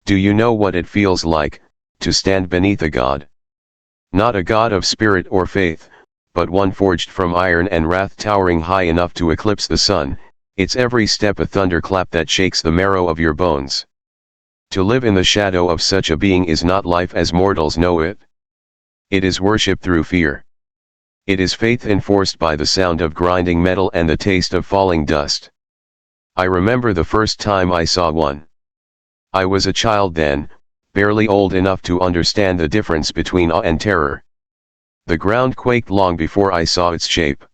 Do you know what it feels like, to stand beneath a god? Not a god of spirit or faith, but one forged from iron and wrath towering high enough to eclipse the sun. It's every step a thunderclap that shakes the marrow of your bones. To live in the shadow of such a being is not life as mortals know it. It is worship through fear. It is faith enforced by the sound of grinding metal and the taste of falling dust. I remember the first time I saw one. I was a child then, barely old enough to understand the difference between awe and terror. The ground quaked long before I saw its shape.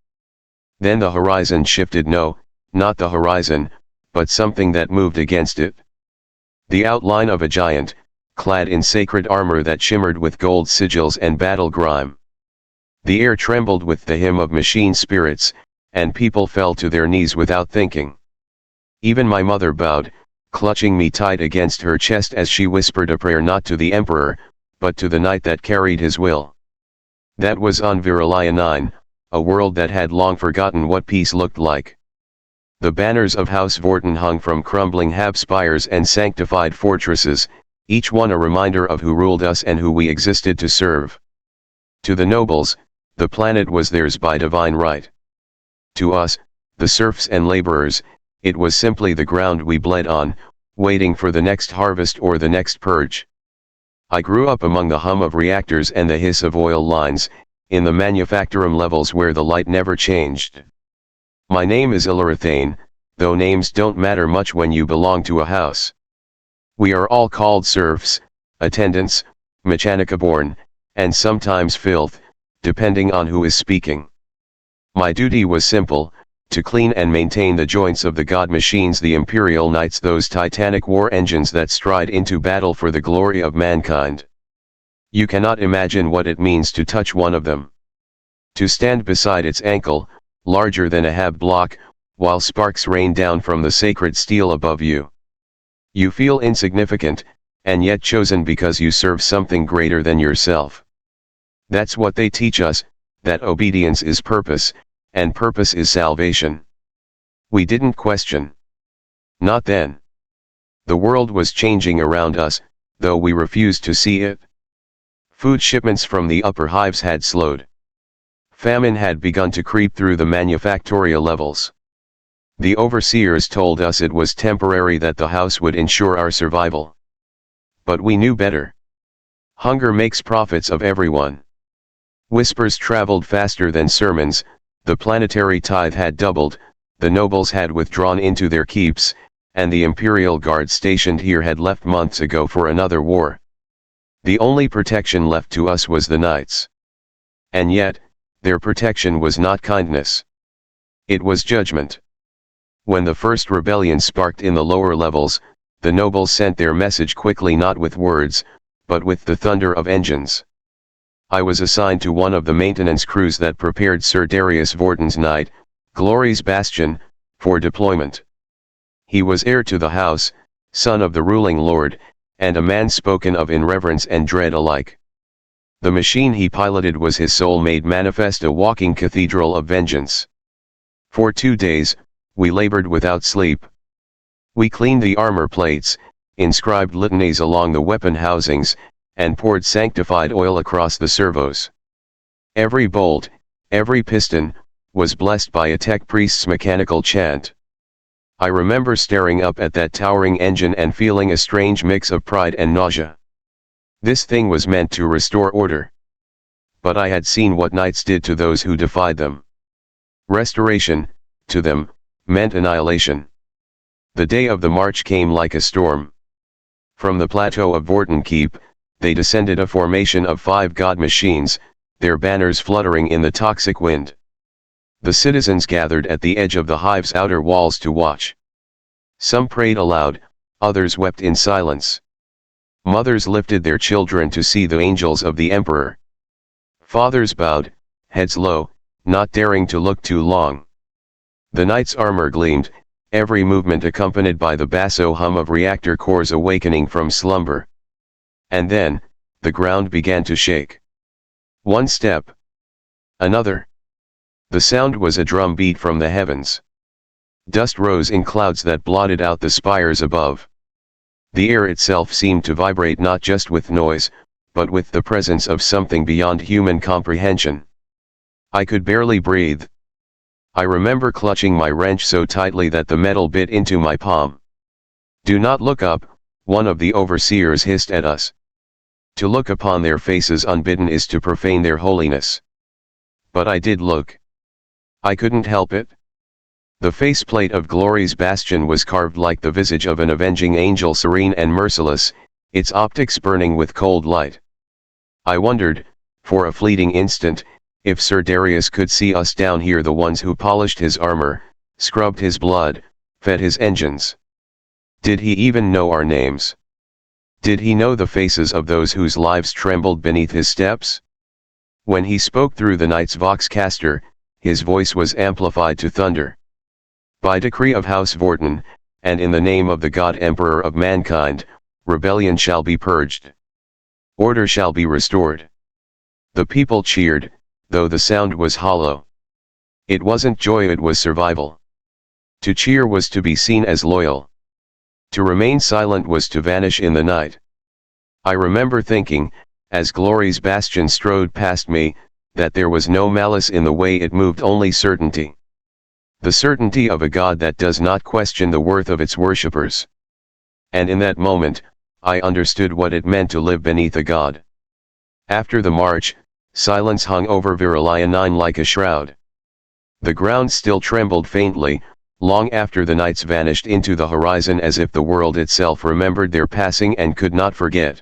Then the horizon shifted, no, not the horizon, but something that moved against it. The outline of a giant, clad in sacred armor that shimmered with gold sigils and battle grime. The air trembled with the hymn of machine spirits, and people fell to their knees without thinking. Even my mother bowed, clutching me tight against her chest as she whispered a prayer not to the emperor, but to the knight that carried his will. That was on Virilia 9, a world that had long forgotten what peace looked like. The banners of House Vorten hung from crumbling hab spires and sanctified fortresses, each one a reminder of who ruled us and who we existed to serve. To the nobles, the planet was theirs by divine right. To us, the serfs and laborers, it was simply the ground we bled on, waiting for the next harvest or the next purge. I grew up among the hum of reactors and the hiss of oil lines, in the manufactorum levels where the light never changed. My name is Ilarathane, though names don't matter much when you belong to a house. We are all called serfs, attendants, mechanica-born, and sometimes filth, depending on who is speaking. My duty was simple, to clean and maintain the joints of the god machines, the Imperial Knights, those titanic war engines that stride into battle for the glory of mankind. You cannot imagine what it means to touch one of them. To stand beside its ankle, larger than a hab block, while sparks rain down from the sacred steel above you. You feel insignificant, and yet chosen because you serve something greater than yourself. That's what they teach us, that obedience is purpose, and purpose is salvation. We didn't question. Not then. The world was changing around us, though we refused to see it. Food shipments from the upper hives had slowed. Famine had begun to creep through the manufactoria levels. The overseers told us it was temporary, that the house would ensure our survival. But we knew better. Hunger makes profits of everyone. Whispers traveled faster than sermons. The planetary tithe had doubled, the nobles had withdrawn into their keeps, and the Imperial Guard stationed here had left months ago for another war. The only protection left to us was the knights. And yet, their protection was not kindness. It was judgment. When the first rebellion sparked in the lower levels, the nobles sent their message quickly, not with words, but with the thunder of engines. I was assigned to one of the maintenance crews that prepared Sir Darius Vorten's knight, Glory's Bastion, for deployment. He was heir to the house, son of the ruling lord, and a man spoken of in reverence and dread alike. The machine he piloted was his soul made manifest, a walking cathedral of vengeance. For 2 days, we labored without sleep. We cleaned the armor plates, inscribed litanies along the weapon housings, and poured sanctified oil across the servos. Every bolt, every piston, was blessed by a tech priest's mechanical chant. I remember staring up at that towering engine and feeling a strange mix of pride and nausea. This thing was meant to restore order. But I had seen what knights did to those who defied them. Restoration, to them, meant annihilation. The day of the march came like a storm. From the plateau of Vorten Keep, they descended a formation of 5 god machines, their banners fluttering in the toxic wind. The citizens gathered at the edge of the hive's outer walls to watch. Some prayed aloud, others wept in silence. Mothers lifted their children to see the angels of the emperor. Fathers bowed, heads low, not daring to look too long. The knight's armor gleamed, every movement accompanied by the basso hum of reactor cores awakening from slumber. And then, the ground began to shake. One step. Another. The sound was a drum beat from the heavens. Dust rose in clouds that blotted out the spires above. The air itself seemed to vibrate not just with noise, but with the presence of something beyond human comprehension. I could barely breathe. I remember clutching my wrench so tightly that the metal bit into my palm. "Do not look up," one of the overseers hissed at us. To look upon their faces unbidden is to profane their holiness. But I did look. I couldn't help it. The faceplate of Glory's bastion was carved like the visage of an avenging angel, serene and merciless, its optics burning with cold light. I wondered, for a fleeting instant, if Sir Darius could see us down here, the ones who polished his armor, scrubbed his blood, fed his engines. Did he even know our names? Did he know the faces of those whose lives trembled beneath his steps? When he spoke through the Knight's voxcaster, his voice was amplified to thunder. "By decree of House Vorten, and in the name of the God Emperor of mankind, rebellion shall be purged. Order shall be restored." The people cheered, though the sound was hollow. It wasn't joy, it was survival. To cheer was to be seen as loyal. To remain silent was to vanish in the night. I remember thinking, as Glory's bastion strode past me, that there was no malice in the way it moved, only certainty. The certainty of a God that does not question the worth of its worshippers. And in that moment, I understood what it meant to live beneath a God. After the march, silence hung over Viralia 9 like a shroud. The ground still trembled faintly, long after the knights vanished into the horizon, as if the world itself remembered their passing and could not forget.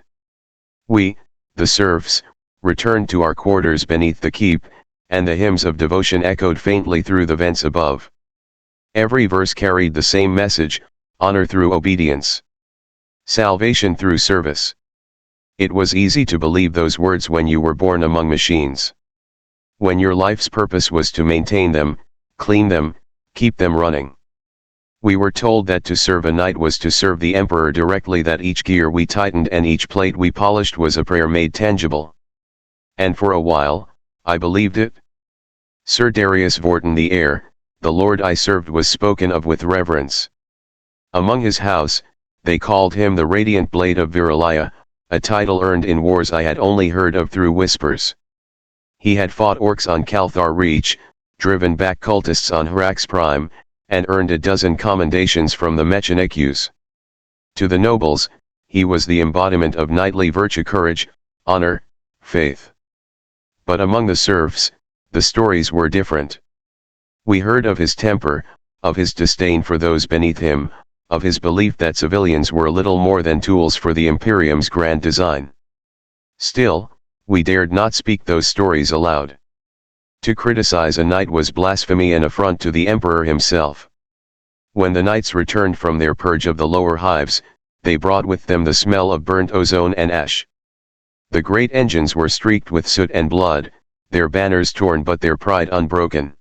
We, the serfs, returned to our quarters beneath the keep, and the hymns of devotion echoed faintly through the vents above. Every verse carried the same message: honor through obedience. Salvation through service. It was easy to believe those words when you were born among machines. When your life's purpose was to maintain them, clean them, keep them running. We were told that to serve a knight was to serve the Emperor directly, that each gear we tightened and each plate we polished was a prayer made tangible. And for a while, I believed it. Sir Darius Vorten the heir, the lord I served, was spoken of with reverence. Among his house, they called him the Radiant Blade of Viralia, a title earned in wars I had only heard of through whispers. He had fought orcs on Calthar Reach, driven back cultists on Hrax Prime, and earned a dozen commendations from the Mechanikus. To the nobles, he was the embodiment of knightly virtue, courage, honor, faith. But among the serfs, the stories were different. We heard of his temper, of his disdain for those beneath him, of his belief that civilians were little more than tools for the Imperium's grand design. Still, we dared not speak those stories aloud. To criticize a knight was blasphemy and affront to the Emperor himself. When the knights returned from their purge of the lower hives, they brought with them the smell of burnt ozone and ash. The great engines were streaked with soot and blood, their banners torn but their pride unbroken.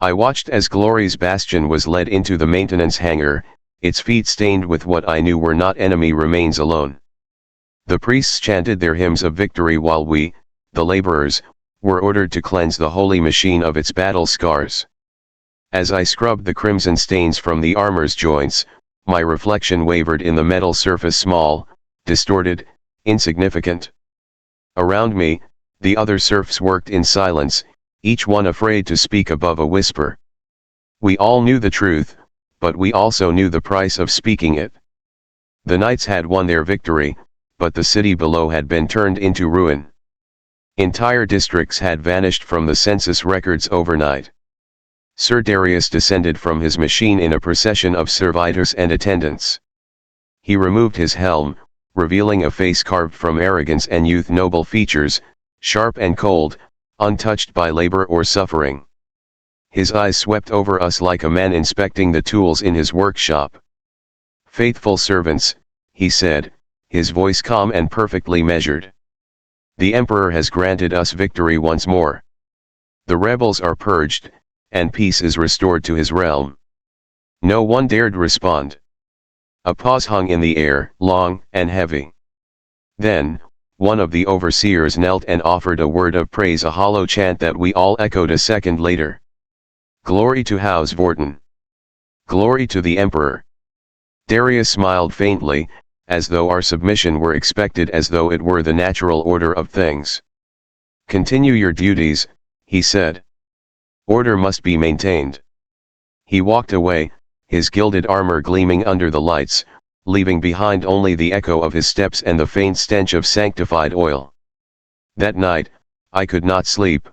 I watched as Glory's bastion was led into the maintenance hangar, its feet stained with what I knew were not enemy remains alone. The priests chanted their hymns of victory while we, the laborers, were ordered to cleanse the holy machine of its battle scars. As I scrubbed the crimson stains from the armor's joints, my reflection wavered in the metal surface, small, distorted, insignificant. Around me, the other serfs worked in silence, each one afraid to speak above a whisper. We all knew the truth, but we also knew the price of speaking it. The knights had won their victory, but the city below had been turned into ruin. Entire districts had vanished from the census records overnight. Sir Darius descended from his machine in a procession of servitors and attendants. He removed his helm, revealing a face carved from arrogance and youth, noble features, sharp and cold, untouched by labor or suffering. His eyes swept over us like a man inspecting the tools in his workshop. "Faithful servants," he said, his voice calm and perfectly measured. "The Emperor has granted us victory once more. The rebels are purged, and peace is restored to his realm." No one dared respond. A pause hung in the air, long and heavy. Then, one of the overseers knelt and offered a word of praise, a hollow chant that we all echoed a second later. "Glory to House Vorten. Glory to the Emperor." Darius smiled faintly, as though our submission were expected, as though it were the natural order of things. "Continue your duties," he said. "Order must be maintained." He walked away, his gilded armor gleaming under the lights, leaving behind only the echo of his steps and the faint stench of sanctified oil. That night, I could not sleep.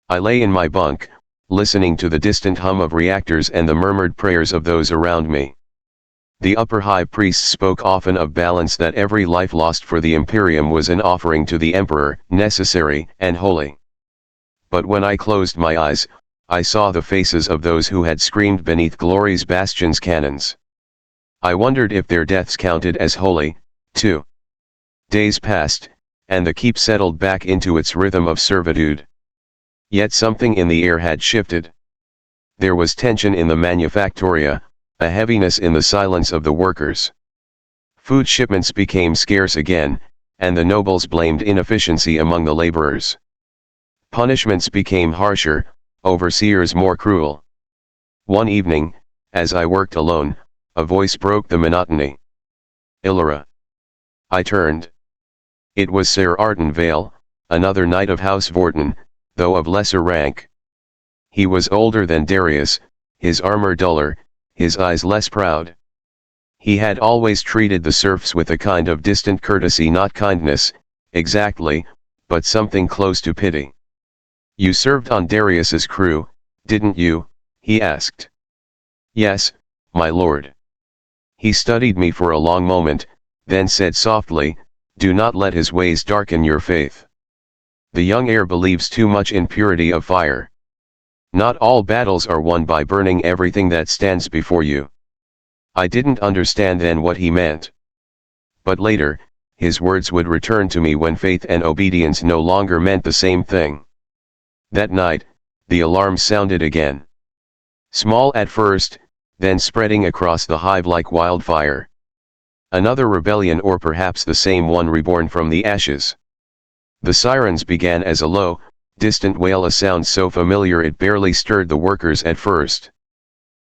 I lay in my bunk, listening to the distant hum of reactors and the murmured prayers of those around me. The upper high priests spoke often of balance, that every life lost for the Imperium was an offering to the Emperor, necessary and holy. But when I closed my eyes, I saw the faces of those who had screamed beneath Glory's Bastion's cannons. I wondered if their deaths counted as holy, too. Days passed, and the keep settled back into its rhythm of servitude. Yet something in the air had shifted. There was tension in the manufactoria, a heaviness in the silence of the workers. Food shipments became scarce again, and the nobles blamed inefficiency among the laborers. Punishments became harsher, overseers more cruel. One evening, as I worked alone, a voice broke the monotony. "Illyra." I turned. It was Sir Arden Vale, another knight of House Vorton, though of lesser rank. He was older than Darius, his armor duller, his eyes less proud. He had always treated the serfs with a kind of distant courtesy, not kindness, exactly, but something close to pity. "You served on Darius's crew, didn't you?" he asked. "Yes, my lord." He studied me for a long moment, then said softly, "Do not let his ways darken your faith. The young heir believes too much in purity of fire. Not all battles are won by burning everything that stands before you." I didn't understand then what he meant. But later, his words would return to me when faith and obedience no longer meant the same thing. That night, the alarm sounded again. Small at first, then spreading across the hive like wildfire. Another rebellion, or perhaps the same one reborn from the ashes. The sirens began as a low, distant wail, a sound so familiar it barely stirred the workers at first.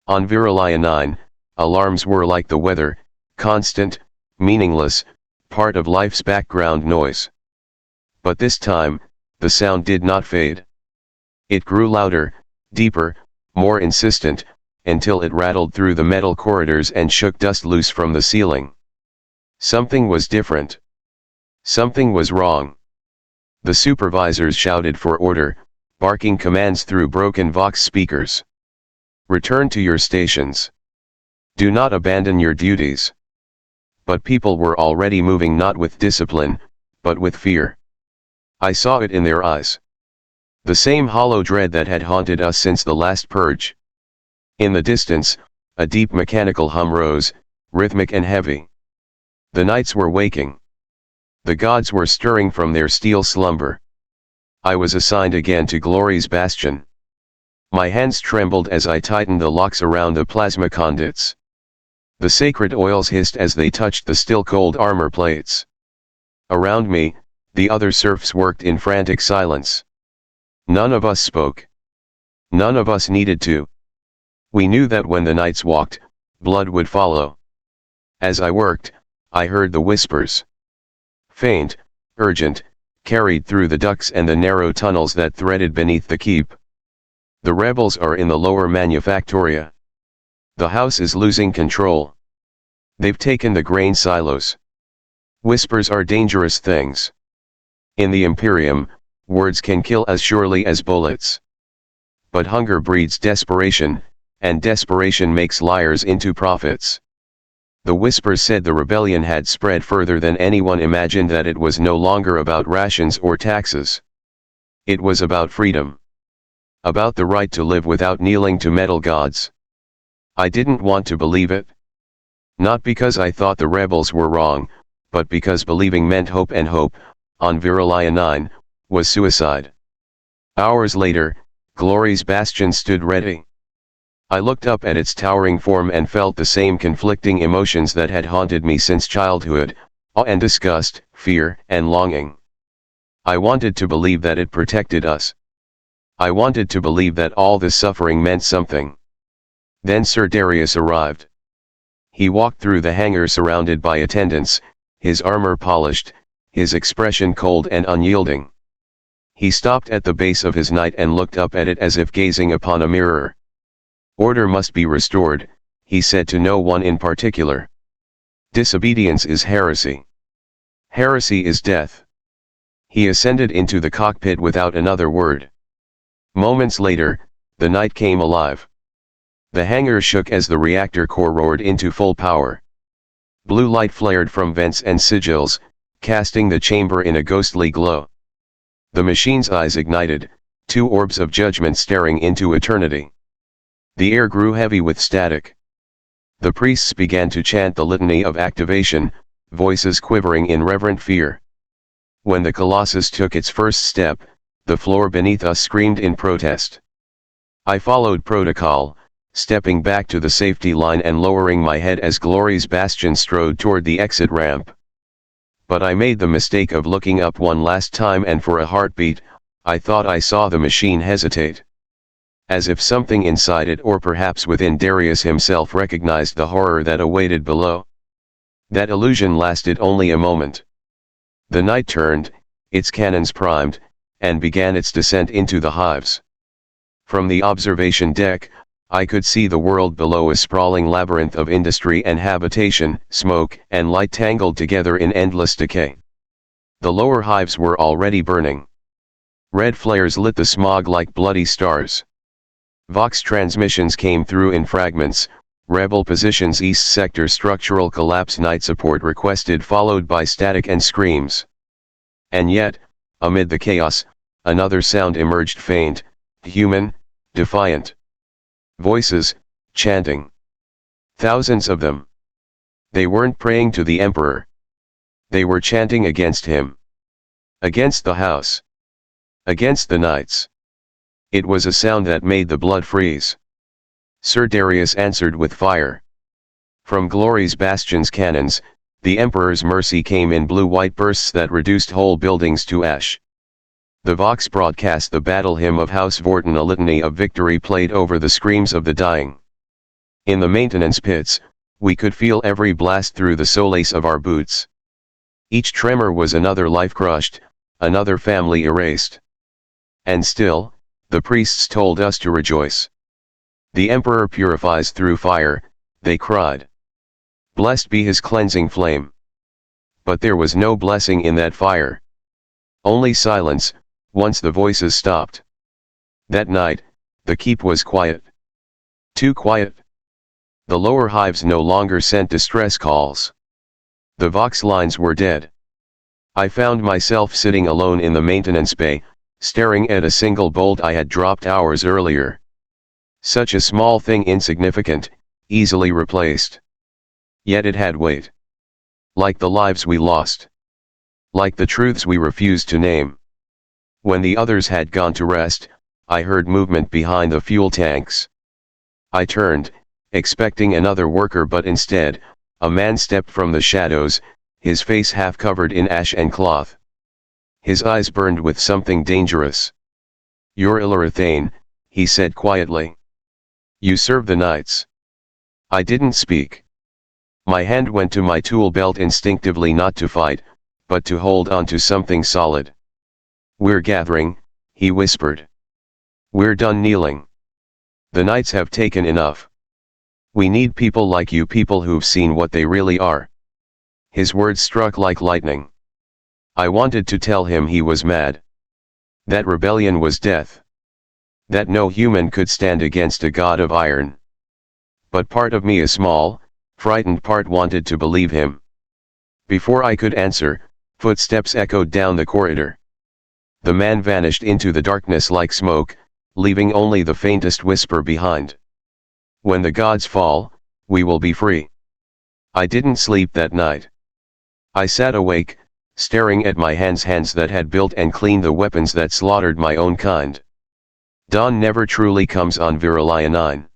On Virilia 9, alarms were like the weather, constant, meaningless, part of life's background noise. But this time, the sound did not fade. It grew louder, deeper, more insistent, until it rattled through the metal corridors and shook dust loose from the ceiling. Something was different. Something was wrong. The supervisors shouted for order, barking commands through broken Vox speakers. "Return to your stations. Do not abandon your duties." But people were already moving, not with discipline, but with fear. I saw it in their eyes. The same hollow dread that had haunted us since the last purge. In the distance, a deep mechanical hum rose, rhythmic and heavy. The knights were waking. The gods were stirring from their steel slumber. I was assigned again to Glory's Bastion. My hands trembled as I tightened the locks around the plasma conduits. The sacred oils hissed as they touched the still-cold armor plates. Around me, the other serfs worked in frantic silence. None of us spoke. None of us needed to. We knew that when the knights walked, blood would follow. As I worked, I heard the whispers. Faint, urgent, carried through the ducts and the narrow tunnels that threaded beneath the keep. "The rebels are in the lower manufactoria. The house is losing control. They've taken the grain silos." Whispers are dangerous things. In the Imperium, words can kill as surely as bullets. But hunger breeds desperation, and desperation makes liars into prophets. The whispers said the rebellion had spread further than anyone imagined, that it was no longer about rations or taxes. It was about freedom. About the right to live without kneeling to metal gods. I didn't want to believe it. Not because I thought the rebels were wrong, but because believing meant hope, and hope, on Virilia 9, was suicide. Hours later, Glory's Bastion stood ready. I looked up at its towering form and felt the same conflicting emotions that had haunted me since childhood: awe and disgust, fear and longing. I wanted to believe that it protected us. I wanted to believe that all this suffering meant something. Then Sir Darius arrived. He walked through the hangar surrounded by attendants, his armor polished, his expression cold and unyielding. He stopped at the base of his knight and looked up at it as if gazing upon a mirror. "Order must be restored," he said to no one in particular. "Disobedience is heresy. Heresy is death." He ascended into the cockpit without another word. Moments later, the night came alive. The hangar shook as the reactor core roared into full power. Blue light flared from vents and sigils, casting the chamber in a ghostly glow. The machine's eyes ignited, two orbs of judgment staring into eternity. The air grew heavy with static. The priests began to chant the litany of activation, voices quivering in reverent fear. When the Colossus took its first step, the floor beneath us screamed in protest. I followed protocol, stepping back to the safety line and lowering my head as Glory's bastion strode toward the exit ramp. But I made the mistake of looking up one last time, and for a heartbeat, I thought I saw the machine hesitate. As if something inside it, or perhaps within Darius himself, recognized the horror that awaited below. That illusion lasted only a moment. The night turned, its cannons primed, and began its descent into the hives. From the observation deck, I could see the world below, a sprawling labyrinth of industry and habitation, smoke and light tangled together in endless decay. The lower hives were already burning. Red flares lit the smog like bloody stars. Vox transmissions came through in fragments: rebel positions, east sector structural collapse, night support requested, followed by static and screams. And yet, amid the chaos, another sound emerged, faint, human, defiant. Voices, chanting. Thousands of them. They weren't praying to the Emperor. They were chanting against him. Against the house. Against the knights. It was a sound that made the blood freeze. Sir Darius answered with fire. From Glory's bastion's cannons, the Emperor's mercy came in blue-white bursts that reduced whole buildings to ash. The Vox broadcast the battle hymn of House Vorton, a litany of victory played over the screams of the dying. In the maintenance pits, we could feel every blast through the solace of our boots. Each tremor was another life crushed, another family erased. And still, the priests told us to rejoice. "The Emperor purifies through fire," they cried. "Blessed be his cleansing flame." But there was no blessing in that fire. Only silence, once the voices stopped. That night, the keep was quiet. Too quiet. The lower hives no longer sent distress calls. The Vox lines were dead. I found myself sitting alone in the maintenance bay, staring at a single bolt I had dropped hours earlier. Such a small thing, insignificant, easily replaced. Yet it had weight. Like the lives we lost. Like the truths we refused to name. When the others had gone to rest, I heard movement behind the fuel tanks. I turned, expecting another worker, but instead, a man stepped from the shadows, his face half covered in ash and cloth. His eyes burned with something dangerous. "You're Ilarathane," he said quietly. "You serve the knights." I didn't speak. My hand went to my tool belt instinctively, not to fight, but to hold on to something solid. "We're gathering," he whispered. "We're done kneeling. The knights have taken enough. We need people like you, people who've seen what they really are." His words struck like lightning. I wanted to tell him he was mad. That rebellion was death. That no human could stand against a god of iron. But part of me, a small, frightened part, wanted to believe him. Before I could answer, footsteps echoed down the corridor. The man vanished into the darkness like smoke, leaving only the faintest whisper behind. "When the gods fall, we will be free." I didn't sleep that night. I sat awake, staring at my hands that had built and cleaned the weapons that slaughtered my own kind. Dawn never truly comes on Virilionine.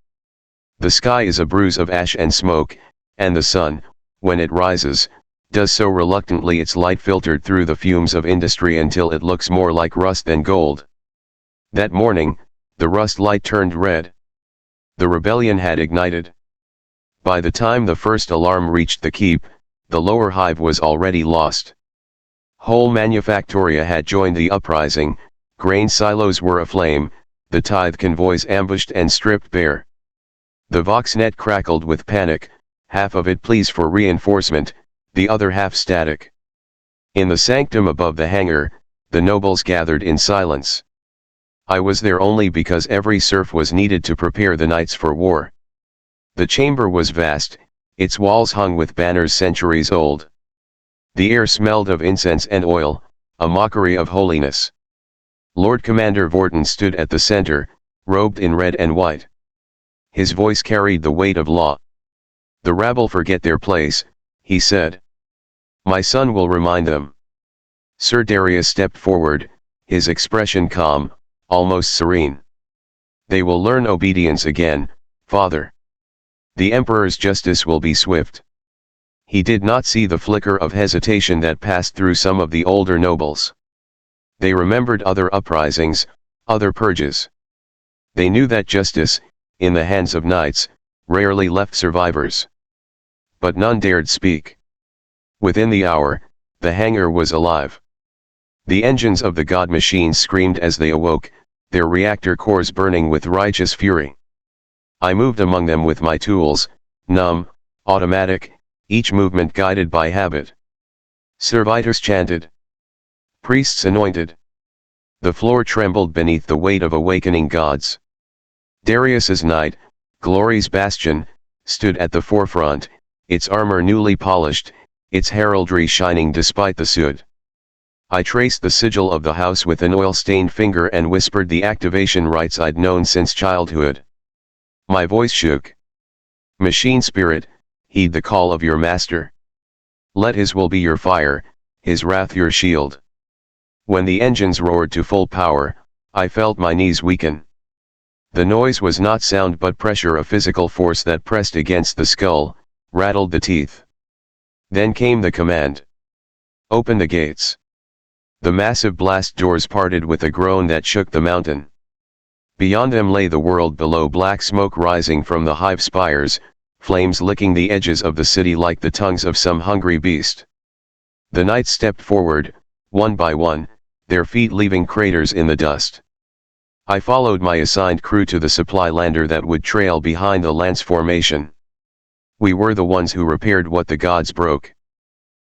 The sky is a bruise of ash and smoke, and the sun, when it rises, does so reluctantly, its light filtered through the fumes of industry until it looks more like rust than gold. That morning, the rust light turned red. The rebellion had ignited. By the time the first alarm reached the keep, the lower hive was already lost. Whole manufactoria had joined the uprising, grain silos were aflame, the tithe convoys ambushed and stripped bare. The Voxnet crackled with panic, half of it pleas for reinforcement, the other half static. In the sanctum above the hangar, the nobles gathered in silence. I was there only because every serf was needed to prepare the knights for war. The chamber was vast, its walls hung with banners centuries old. The air smelled of incense and oil, a mockery of holiness. Lord Commander Vorton stood at the center, robed in red and white. His voice carried the weight of law. "The rabble forget their place," he said. "My son will remind them." Sir Darius stepped forward, his expression calm, almost serene. "They will learn obedience again, father. The Emperor's justice will be swift." He did not see the flicker of hesitation that passed through some of the older nobles. They remembered other uprisings, other purges. They knew that justice, in the hands of knights, rarely left survivors. But none dared speak. Within the hour, the hangar was alive. The engines of the god machines screamed as they awoke, their reactor cores burning with righteous fury. I moved among them with my tools, numb, automatic, each movement guided by habit. Servitors chanted. Priests anointed. The floor trembled beneath the weight of awakening gods. Darius's knight, glory's bastion, stood at the forefront, its armor newly polished, its heraldry shining despite the soot. I traced the sigil of the house with an oil-stained finger and whispered the activation rites I'd known since childhood. My voice shook. "Machine spirit, heed the call of your master. Let his will be your fire, his wrath your shield." When the engines roared to full power, I felt my knees weaken. The noise was not sound but pressure, a physical force that pressed against the skull, rattled the teeth. Then came the command. "Open the gates." The massive blast doors parted with a groan that shook the mountain. Beyond them lay the world below, black smoke rising from the hive spires, flames licking the edges of the city like the tongues of some hungry beast. The knights stepped forward, one by one, their feet leaving craters in the dust. I followed my assigned crew to the supply lander that would trail behind the lance formation. We were the ones who repaired what the gods broke.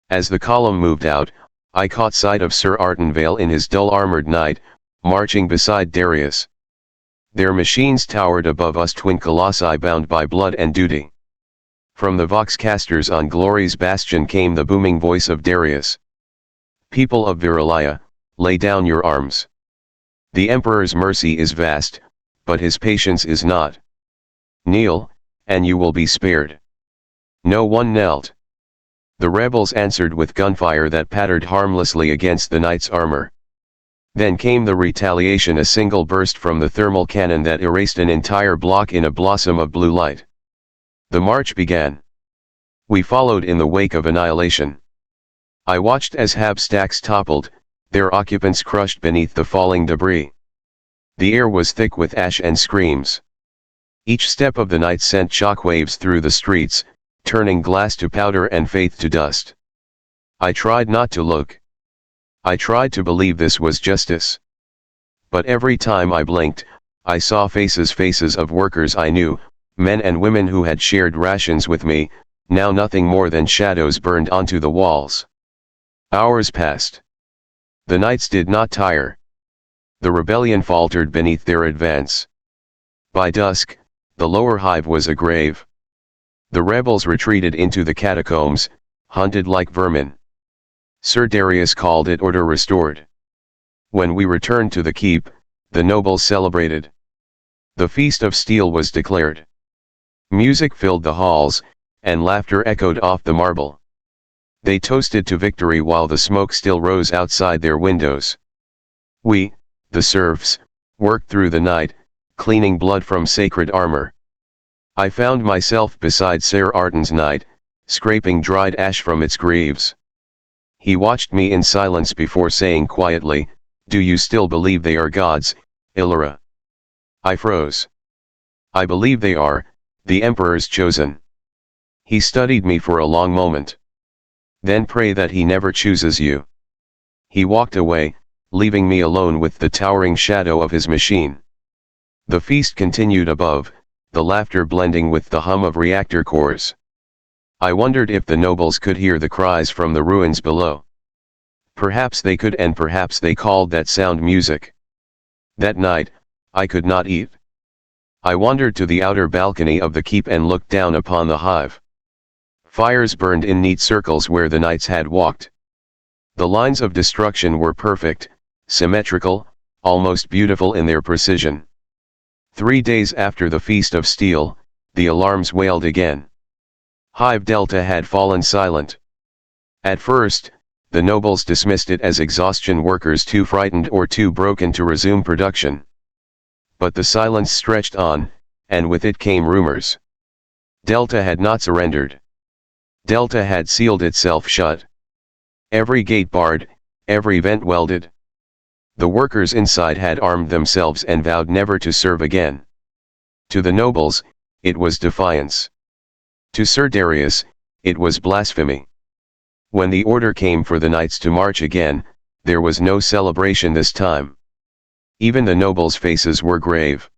As the column moved out, I caught sight of Sir Artenvale in his dull armored knight, marching beside Darius. Their machines towered above us, twin colossi bound by blood and duty. From the voxcasters on Glory's bastion came the booming voice of Darius. "People of Virilia, lay down your arms. The Emperor's mercy is vast, but his patience is not. Kneel, and you will be spared." No one knelt. The rebels answered with gunfire that pattered harmlessly against the knight's armor. Then came the retaliation, a single burst from the thermal cannon that erased an entire block in a blossom of blue light. The march began. We followed in the wake of annihilation. I watched as hab stacks toppled, their occupants crushed beneath the falling debris. The air was thick with ash and screams. Each step of the night sent shockwaves through the streets, turning glass to powder and faith to dust. I tried not to look. I tried to believe this was justice. But every time I blinked, I saw faces of workers I knew, men and women who had shared rations with me, now nothing more than shadows burned onto the walls. Hours passed. The knights did not tire. The rebellion faltered beneath their advance. By dusk, the lower hive was a grave. The rebels retreated into the catacombs, hunted like vermin. Sir Darius called it order restored. When we returned to the keep, the nobles celebrated. The Feast of Steel was declared. Music filled the halls, and laughter echoed off the marble. They toasted to victory while the smoke still rose outside their windows. We, the serfs, worked through the night, cleaning blood from sacred armor. I found myself beside Sir Arten's knight, scraping dried ash from its greaves. He watched me in silence before saying quietly, "Do you still believe they are gods, Illyra?" I froze. "I believe they are, the Emperor's chosen." He studied me for a long moment. Then pray that he never chooses you. He walked away, leaving me alone with the towering shadow of his machine. The feast continued above, the laughter blending with the hum of reactor cores. I wondered if the nobles could hear the cries from the ruins below. Perhaps they could, and perhaps they called that sound music. That night, I could not eat. I wandered to the outer balcony of the keep and looked down upon the hive. Fires burned in neat circles where the knights had walked. The lines of destruction were perfect, symmetrical, almost beautiful in their precision. 3 days after the Feast of Steel, the alarms wailed again. Hive Delta had fallen silent. At first, the nobles dismissed it as exhaustion, workers too frightened or too broken to resume production. But the silence stretched on, and with it came rumors. Delta had not surrendered. Delta had sealed itself shut. Every gate barred, every vent welded. The workers inside had armed themselves and vowed never to serve again. To the nobles, it was defiance. To Sir Darius, it was blasphemy. When the order came for the knights to march again, there was no celebration this time. Even the nobles' faces were grave.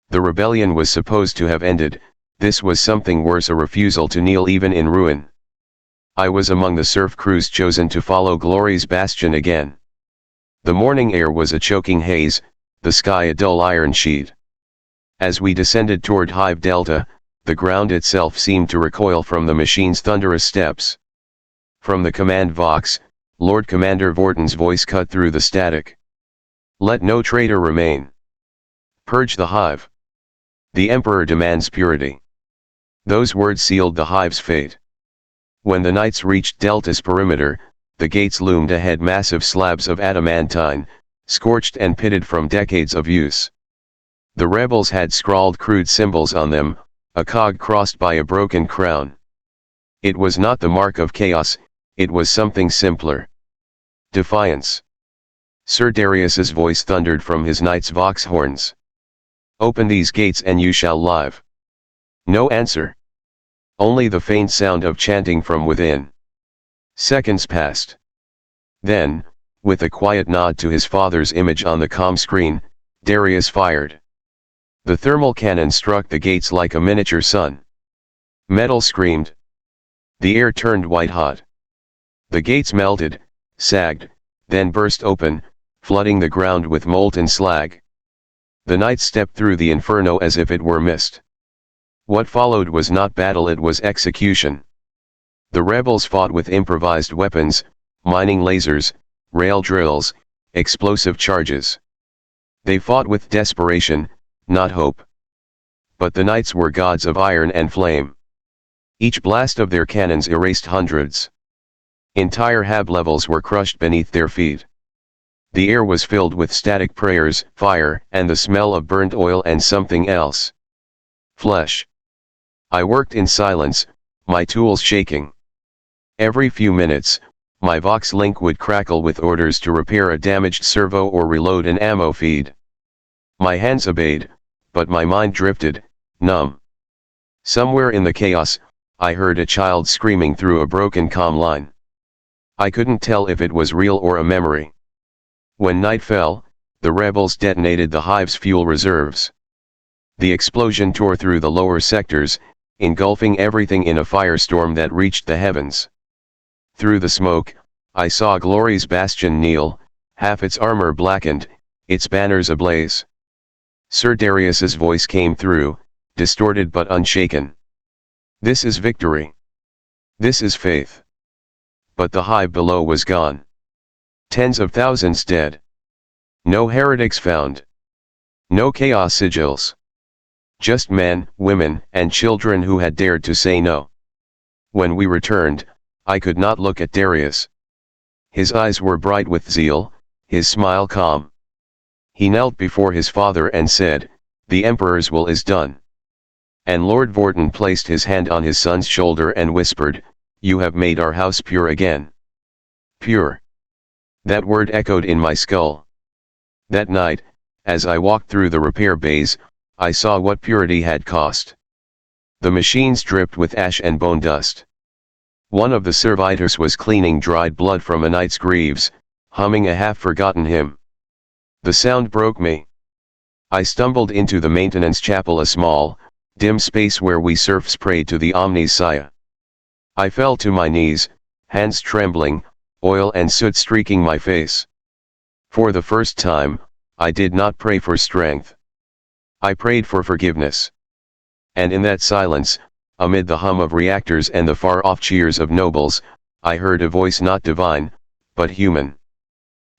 The rebellion was supposed to have ended. This was something worse, a refusal to kneel even in ruin. I was among the serf crews chosen to follow glory's bastion again. The morning air was a choking haze, the sky a dull iron sheet. As we descended toward Hive Delta, the ground itself seemed to recoil from the machine's thunderous steps. From the command box, Lord Commander Vorton's voice cut through the static. Let no traitor remain. Purge the hive. The Emperor demands purity. Those words sealed the hive's fate. When the knights reached Delta's perimeter, the gates loomed ahead, massive slabs of adamantine, scorched and pitted from decades of use. The rebels had scrawled crude symbols on them, a cog crossed by a broken crown. It was not the mark of chaos, it was something simpler. Defiance. Sir Darius's voice thundered from his knight's vox horns. Open these gates and you shall live. No answer. Only the faint sound of chanting from within. Seconds passed. Then, with a quiet nod to his father's image on the comm screen, Darius fired. The thermal cannon struck the gates like a miniature sun. Metal screamed. The air turned white hot. The gates melted, sagged, then burst open, flooding the ground with molten slag. The knights stepped through the inferno as if it were mist. What followed was not battle, it was execution. The rebels fought with improvised weapons, mining lasers, rail drills, explosive charges. They fought with desperation, not hope. But the knights were gods of iron and flame. Each blast of their cannons erased hundreds. Entire hab levels were crushed beneath their feet. The air was filled with static prayers, fire, and the smell of burnt oil and something else. Flesh. I worked in silence, my tools shaking. Every few minutes, my Vox link would crackle with orders to repair a damaged servo or reload an ammo feed. My hands obeyed, but my mind drifted, numb. Somewhere in the chaos, I heard a child screaming through a broken comm line. I couldn't tell if it was real or a memory. When night fell, the rebels detonated the hive's fuel reserves. The explosion tore through the lower sectors, engulfing everything in a firestorm that reached the heavens. Through the smoke, I saw Glory's bastion kneel, half its armor blackened, its banners ablaze. Sir Darius's voice came through, distorted but unshaken. This is victory. This is faith. But the hive below was gone. Tens of thousands dead. No heretics found. No chaos sigils. Just men, women, and children who had dared to say no. When we returned, I could not look at Darius. His eyes were bright with zeal, his smile calm. He knelt before his father and said, "The Emperor's will is done." And Lord Vorton placed his hand on his son's shoulder and whispered, "You have made our house pure again." Pure. That word echoed in my skull. That night, as I walked through the repair bays, I saw what purity had cost. The machines dripped with ash and bone dust. One of the servitors was cleaning dried blood from a knight's greaves, humming a half-forgotten hymn. The sound broke me. I stumbled into the maintenance chapel, a small, dim space where we serfs prayed to the Omnissiah. I fell to my knees, hands trembling, oil and soot streaking my face. For the first time, I did not pray for strength. I prayed for forgiveness. And in that silence, amid the hum of reactors and the far-off cheers of nobles, I heard a voice not divine, but human.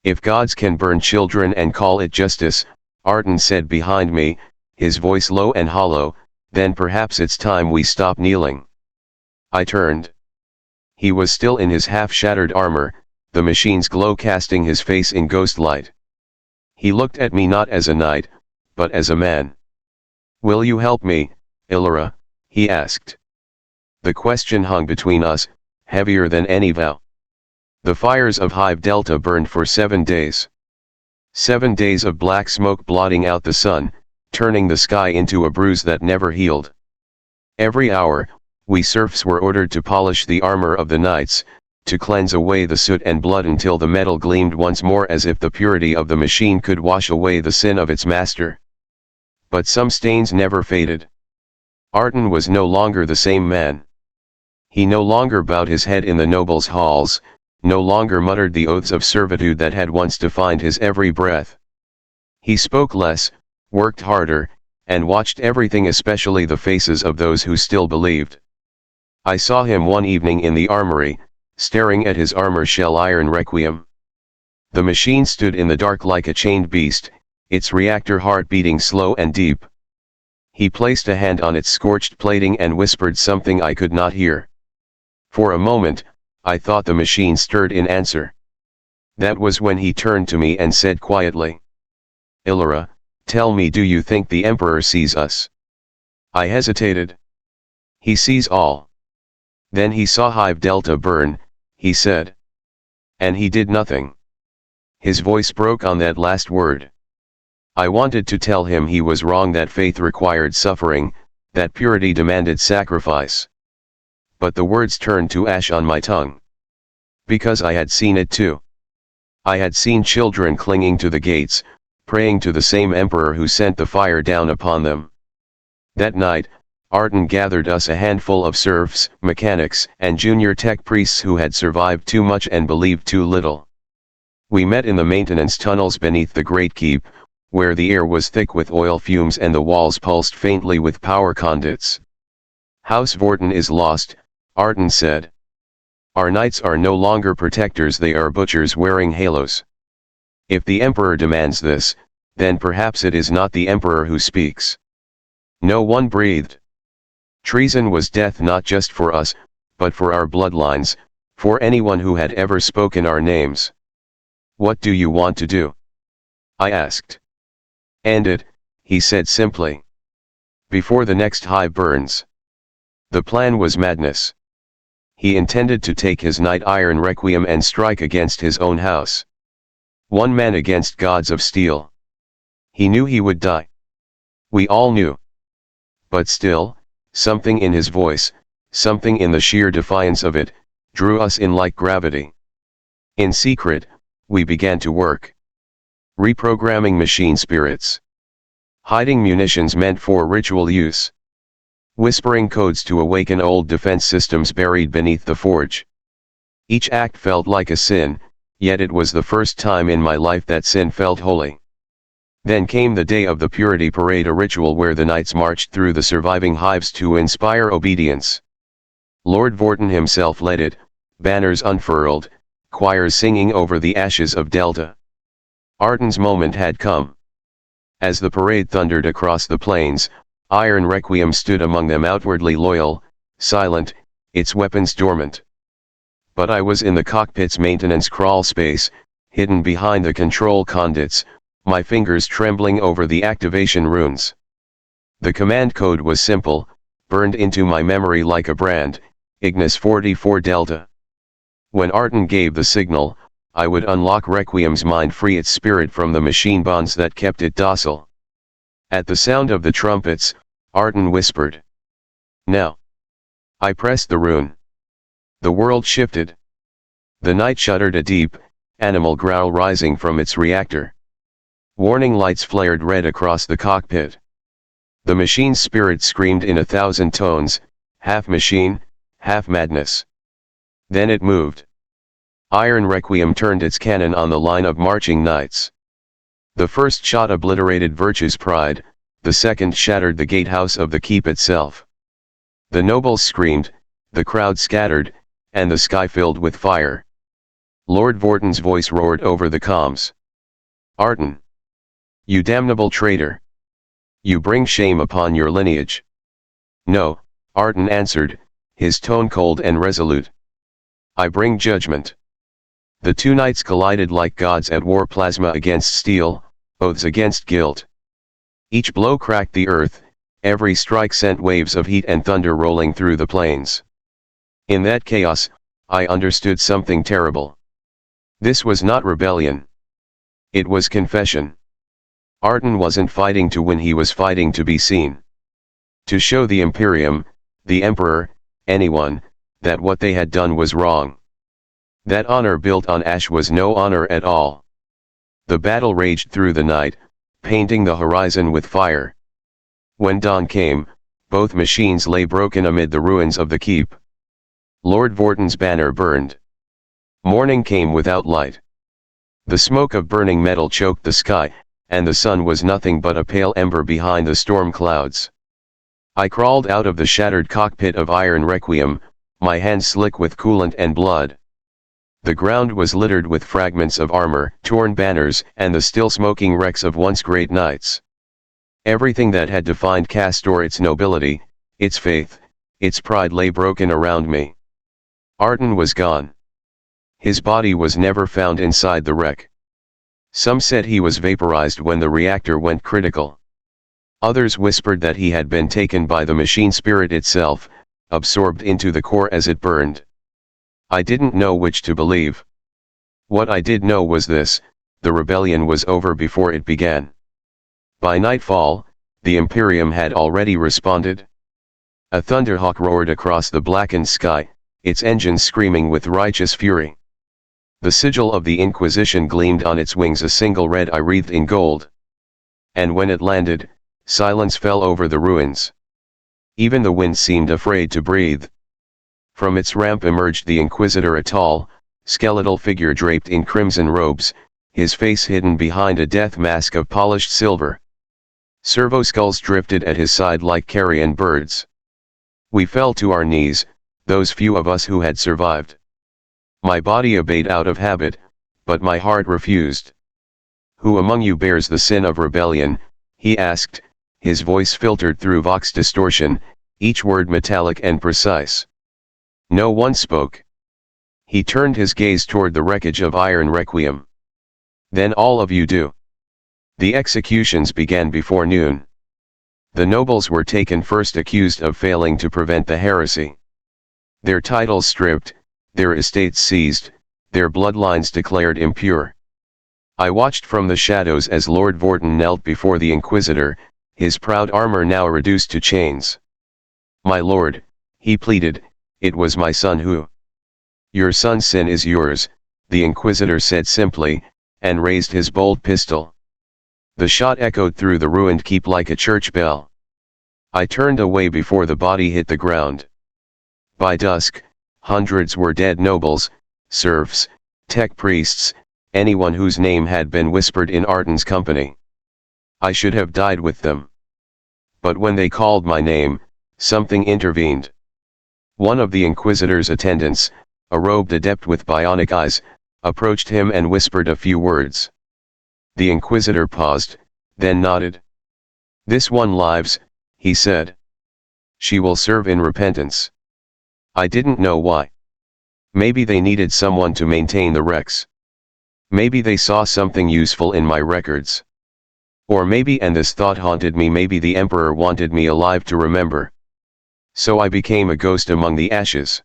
"If gods can burn children and call it justice," Arden said behind me, his voice low and hollow, "then perhaps it's time we stop kneeling." I turned. He was still in his half-shattered armor, the machine's glow casting his face in ghost light. He looked at me not as a knight, but as a man. "Will you help me, Illyra?" he asked. The question hung between us, heavier than any vow. The fires of Hive Delta burned for 7 days. 7 days of black smoke blotting out the sun, turning the sky into a bruise that never healed. Every hour, we serfs were ordered to polish the armor of the knights, to cleanse away the soot and blood until the metal gleamed once more, as if the purity of the machine could wash away the sin of its master. But some stains never faded. Arden was no longer the same man. He no longer bowed his head in the nobles' halls, no longer muttered the oaths of servitude that had once defined his every breath. He spoke less, worked harder, and watched everything, especially the faces of those who still believed. I saw him one evening in the armory, staring at his armor shell iron Requiem. The machine stood in the dark like a chained beast, its reactor heart beating slow and deep. He placed a hand on its scorched plating and whispered something I could not hear. For a moment, I thought the machine stirred in answer. That was when he turned to me and said quietly, "Illyra, tell me, do you think the Emperor sees us?" I hesitated. "He sees all." Then he saw Hive Delta burn, he said. And he did nothing. His voice broke on that last word. I wanted to tell him he was wrong, that faith required suffering, that purity demanded sacrifice. But the words turned to ash on my tongue. Because I had seen it too. I had seen children clinging to the gates, praying to the same emperor who sent the fire down upon them. That night, Arden gathered us a handful of serfs, mechanics, and junior tech priests who had survived too much and believed too little. We met in the maintenance tunnels beneath the great keep, where the air was thick with oil fumes and the walls pulsed faintly with power conduits. "House Vorten is lost," Arden said. "Our knights are no longer protectors, they are butchers wearing halos. If the Emperor demands this, then perhaps it is not the Emperor who speaks." No one breathed. Treason was death, not just for us, but for our bloodlines, for anyone who had ever spoken our names. "What do you want to do?" I asked. "End it," he said simply. "Before the next hive burns." The plan was madness. He intended to take his knight iron Requiem and strike against his own house. One man against gods of steel. He knew he would die. We all knew. But still, something in his voice, something in the sheer defiance of it, drew us in like gravity. In secret, we began to work. Reprogramming machine spirits. Hiding munitions meant for ritual use. Whispering codes to awaken old defense systems buried beneath the forge. Each act felt like a sin, yet it was the first time in my life that sin felt holy. Then came the day of the Purity Parade, a ritual where the knights marched through the surviving hives to inspire obedience. Lord Vorten himself led it, banners unfurled, choirs singing over the ashes of Delta. Arden's moment had come. As the parade thundered across the plains, Iron Requiem stood among them, outwardly loyal, silent, its weapons dormant. But I was in the cockpit's maintenance crawl space, hidden behind the control conduits, my fingers trembling over the activation runes. The command code was simple, burned into my memory like a brand: Ignis 44 Delta. When Arden gave the signal, I would unlock Requiem's mind, free its spirit from the machine bonds that kept it docile. At the sound of the trumpets, Arden whispered, Now. I pressed the rune. The world shifted. The night shuddered, a deep, animal growl rising from its reactor. Warning lights flared red across the cockpit. The machine's spirit screamed in 1,000 tones, half machine, half madness. Then it moved. Iron Requiem turned its cannon on the line of marching knights. The first shot obliterated Virtue's pride, the second shattered the gatehouse of the keep itself. The nobles screamed, the crowd scattered, and the sky filled with fire. Lord Vorton's voice roared over the comms. Arton! You damnable traitor! You bring shame upon your lineage. No, Arton answered, his tone cold and resolute. I bring judgment. The two knights collided like gods at war, plasma against steel, oaths against guilt. Each blow cracked the earth, every strike sent waves of heat and thunder rolling through the plains. In that chaos, I understood something terrible. This was not rebellion. It was confession. Arton wasn't fighting to win, he was fighting to be seen. To show the Imperium, the Emperor, anyone, that what they had done was wrong. That honor built on ash was no honor at all. The battle raged through the night, painting the horizon with fire. When dawn came, both machines lay broken amid the ruins of the keep. Lord Vorton's banner burned. Morning came without light. The smoke of burning metal choked the sky, and the sun was nothing but a pale ember behind the storm clouds. I crawled out of the shattered cockpit of Iron Requiem, my hands slick with coolant and blood. The ground was littered with fragments of armor, torn banners, and the still smoking wrecks of once great knights. Everything that had defined Castor, its nobility, its faith, its pride, lay broken around me. Arton was gone. His body was never found inside the wreck. Some said he was vaporized when the reactor went critical. Others whispered that he had been taken by the machine spirit itself, absorbed into the core as it burned. I didn't know which to believe. What I did know was this: the rebellion was over before it began. By nightfall, the Imperium had already responded. A thunderhawk roared across the blackened sky, its engines screaming with righteous fury. The sigil of the Inquisition gleamed on its wings, a single red eye wreathed in gold. And when it landed, silence fell over the ruins. Even the wind seemed afraid to breathe. From its ramp emerged the Inquisitor, a tall, skeletal figure draped in crimson robes, his face hidden behind a death mask of polished silver. Servo skulls drifted at his side like carrion birds. We fell to our knees, those few of us who had survived. My body obeyed out of habit, but my heart refused. Who among you bears the sin of rebellion? He asked, his voice filtered through vox distortion, each word metallic and precise. No one spoke. He turned his gaze toward the wreckage of Iron Requiem. Then all of you do. The executions began before noon. The nobles were taken first, accused of failing to prevent the heresy. Their titles stripped, their estates seized, their bloodlines declared impure. I watched from the shadows as Lord Vorton knelt before the Inquisitor, his proud armor now reduced to chains. My lord, he pleaded, it was my son who. Your son's sin is yours, the Inquisitor said simply, and raised his bold pistol. The shot echoed through the ruined keep like a church bell. I turned away before the body hit the ground. By dusk, hundreds were dead: nobles, serfs, tech priests, anyone whose name had been whispered in Arton's company. I should have died with them. But when they called my name, something intervened. One of the Inquisitor's attendants, a robed adept with bionic eyes, approached him and whispered a few words. The Inquisitor paused, then nodded. This one lives, he said. She will serve in repentance. I didn't know why. Maybe they needed someone to maintain the wrecks. Maybe they saw something useful in my records. Or maybe, and this thought haunted me, maybe the Emperor wanted me alive to remember. So I became a ghost among the ashes.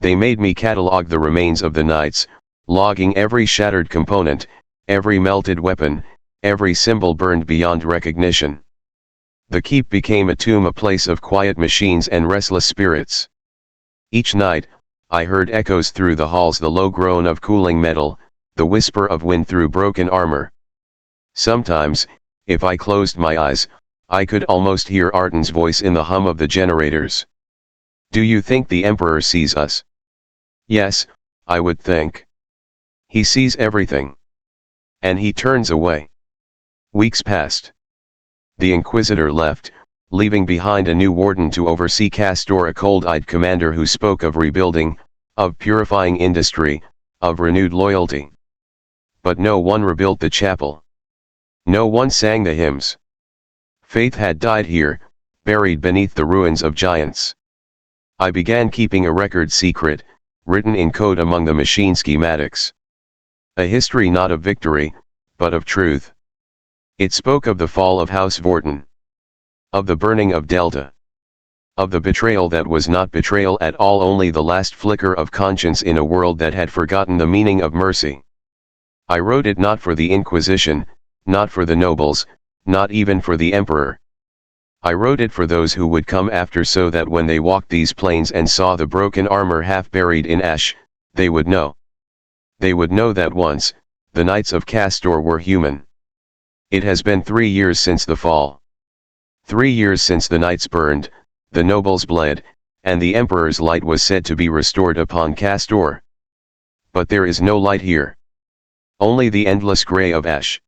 They made me catalog the remains of the knights, logging every shattered component, every melted weapon, every symbol burned beyond recognition. The keep became a tomb, a place of quiet machines and restless spirits. Each night, I heard echoes through the halls, the low groan of cooling metal, the whisper of wind through broken armor. Sometimes, if I closed my eyes, I could almost hear Arden's voice in the hum of the generators. "Do you think the Emperor sees us?" "Yes, I would think. He sees everything. And he turns away." Weeks passed. The Inquisitor left, leaving behind a new warden to oversee Castor, a cold-eyed commander who spoke of rebuilding, of purifying industry, of renewed loyalty. But no one rebuilt the chapel. No one sang the hymns. Faith had died here, buried beneath the ruins of giants. I began keeping a record secret, written in code among the machine schematics. A history not of victory, but of truth. It spoke of the fall of House Vorten. Of the burning of Delta. Of the betrayal that was not betrayal at all, only the last flicker of conscience in a world that had forgotten the meaning of mercy. I wrote it not for the Inquisition, not for the nobles, not even for the Emperor. I wrote it for those who would come after, so that when they walked these plains and saw the broken armor half buried in ash, they would know. They would know that once, the Knights of Castor were human. It has been 3 years since the fall. 3 years since the knights burned, the nobles bled, and the Emperor's light was said to be restored upon Castor. But there is no light here. Only the endless grey of ash.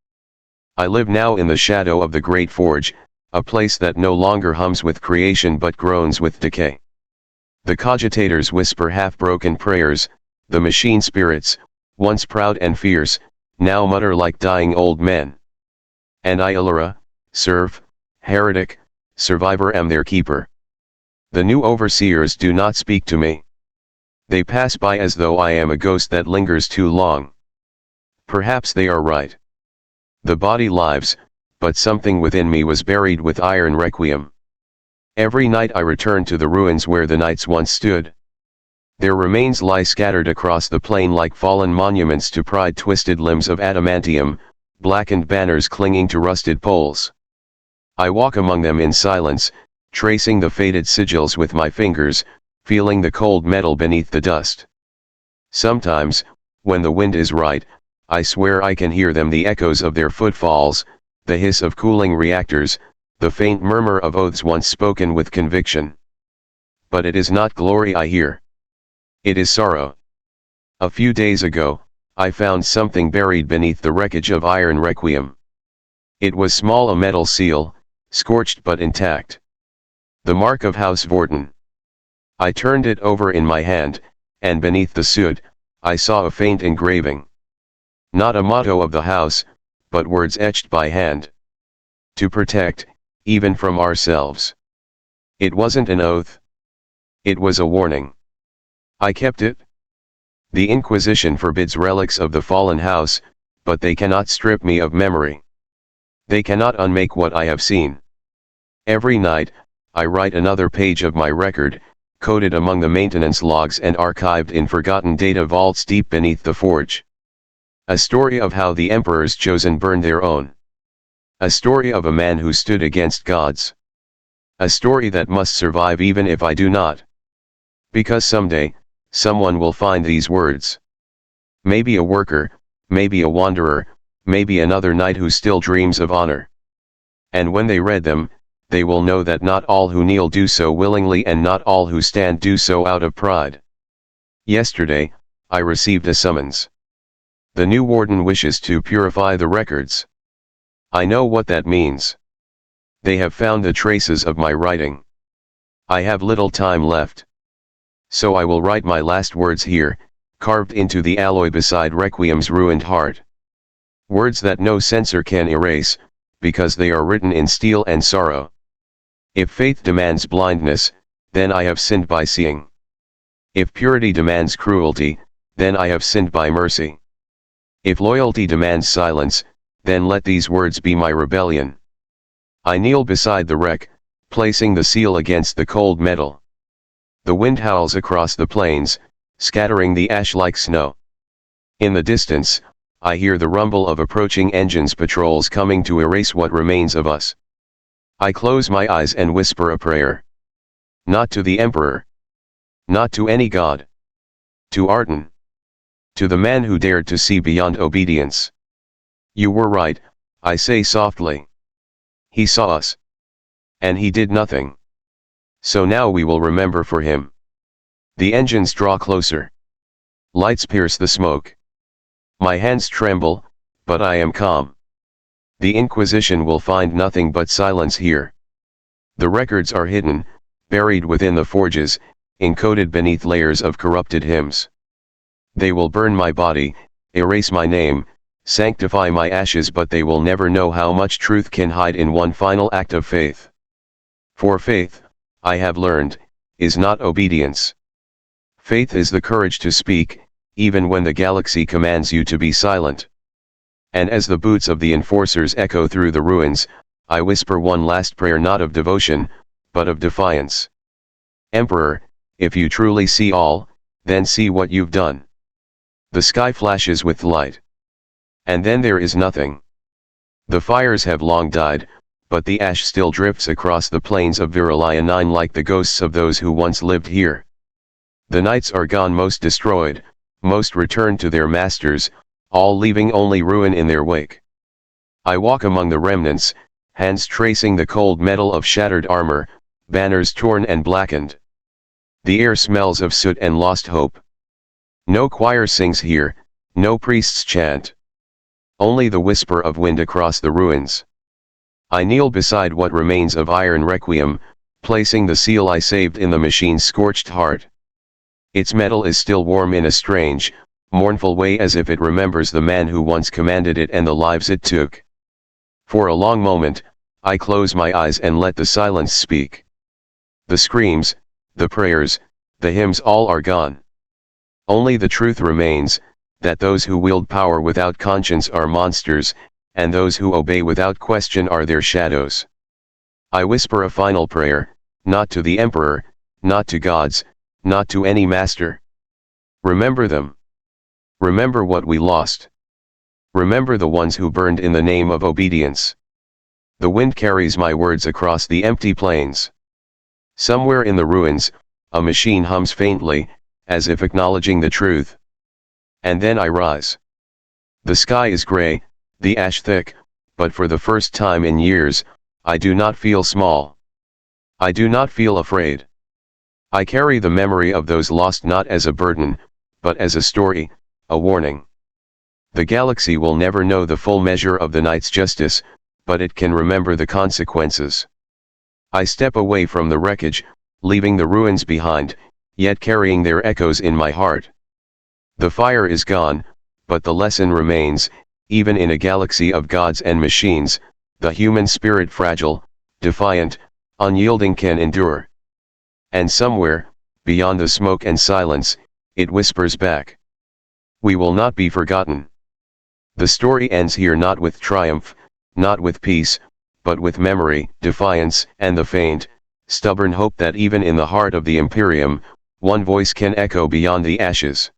I live now in the shadow of the Great Forge, a place that no longer hums with creation but groans with decay. The cogitators whisper half-broken prayers, the machine spirits, once proud and fierce, now mutter like dying old men. And I, Illyra, serf, heretic, survivor, am their keeper. The new overseers do not speak to me. They pass by as though I am a ghost that lingers too long. Perhaps they are right. The body lives, but something within me was buried with iron requiem. Every night I return to the ruins where the knights once stood. Their remains lie scattered across the plain like fallen monuments to pride, twisted limbs of adamantium, blackened banners clinging to rusted poles. I walk among them in silence, tracing the faded sigils with my fingers, feeling the cold metal beneath the dust. Sometimes, when the wind is right, I swear I can hear them, the echoes of their footfalls, the hiss of cooling reactors, the faint murmur of oaths once spoken with conviction. But it is not glory I hear. It is sorrow. A few days ago, I found something buried beneath the wreckage of iron requiem. It was small, a metal seal, scorched but intact. The mark of House Vorten. I turned it over in my hand, and beneath the soot, I saw a faint engraving. Not a motto of the house, but words etched by hand. To protect, even from ourselves. It wasn't an oath. It was a warning. I kept it. The Inquisition forbids relics of the fallen house, but they cannot strip me of memory. They cannot unmake what I have seen. Every night, I write another page of my record, coded among the maintenance logs and archived in forgotten data vaults deep beneath the forge. A story of how the Emperor's chosen burned their own. A story of a man who stood against gods. A story that must survive even if I do not. Because someday, someone will find these words. Maybe a worker, maybe a wanderer, maybe another knight who still dreams of honor. And when they read them, they will know that not all who kneel do so willingly, and not all who stand do so out of pride. Yesterday, I received a summons. The new warden wishes to purify the records. I know what that means. They have found the traces of my writing. I have little time left. So I will write my last words here, carved into the alloy beside Requiem's ruined heart. Words that no censor can erase, because they are written in steel and sorrow. If faith demands blindness, then I have sinned by seeing. If purity demands cruelty, then I have sinned by mercy. If loyalty demands silence, then let these words be my rebellion. I kneel beside the wreck, placing the seal against the cold metal. The wind howls across the plains, scattering the ash like snow. In the distance, I hear the rumble of approaching engines, patrols coming to erase what remains of us. I close my eyes and whisper a prayer. Not to the Emperor. Not to any god. To Arton. To the man who dared to see beyond obedience. You were right, I say softly. He saw us. And he did nothing. So now we will remember for him. The engines draw closer. Lights pierce the smoke. My hands tremble, but I am calm. The Inquisition will find nothing but silence here. The records are hidden, buried within the forges, encoded beneath layers of corrupted hymns. They will burn my body, erase my name, sanctify my ashes, but they will never know how much truth can hide in one final act of faith. For faith, I have learned, is not obedience. Faith is the courage to speak, even when the galaxy commands you to be silent. And as the boots of the enforcers echo through the ruins, I whisper one last prayer, not of devotion, but of defiance. Emperor, if you truly see all, then see what you've done. The sky flashes with light. And then there is nothing. The fires have long died, but the ash still drifts across the plains of Virilia like the ghosts of those who once lived here. The knights are gone, most destroyed, most returned to their masters, all leaving only ruin in their wake. I walk among the remnants, hands tracing the cold metal of shattered armor, banners torn and blackened. The air smells of soot and lost hope. No choir sings here, no priests chant. Only the whisper of wind across the ruins. I kneel beside what remains of iron requiem, placing the seal I saved in the machine's scorched heart. Its metal is still warm in a strange, mournful way, as if it remembers the man who once commanded it and the lives it took. For a long moment, I close my eyes and let the silence speak. The screams, the prayers, the hymns, all are gone. Only the truth remains, that those who wield power without conscience are monsters, and those who obey without question are their shadows. I whisper a final prayer, not to the Emperor, not to gods, not to any master. Remember them. Remember what we lost. Remember the ones who burned in the name of obedience. The wind carries my words across the empty plains. Somewhere in the ruins, a machine hums faintly, as if acknowledging the truth. And then I rise. The sky is gray, the ash thick, but for the first time in years, I do not feel small. I do not feel afraid. I carry the memory of those lost not as a burden, but as a story, a warning. The galaxy will never know the full measure of the night's justice, but it can remember the consequences. I step away from the wreckage, leaving the ruins behind, yet carrying their echoes in my heart. The fire is gone, but the lesson remains, even in a galaxy of gods and machines, the human spirit, fragile, defiant, unyielding, can endure. And somewhere, beyond the smoke and silence, it whispers back. We will not be forgotten. The story ends here, not with triumph, not with peace, but with memory, defiance, and the faint, stubborn hope that even in the heart of the Imperium, one voice can echo beyond the ashes.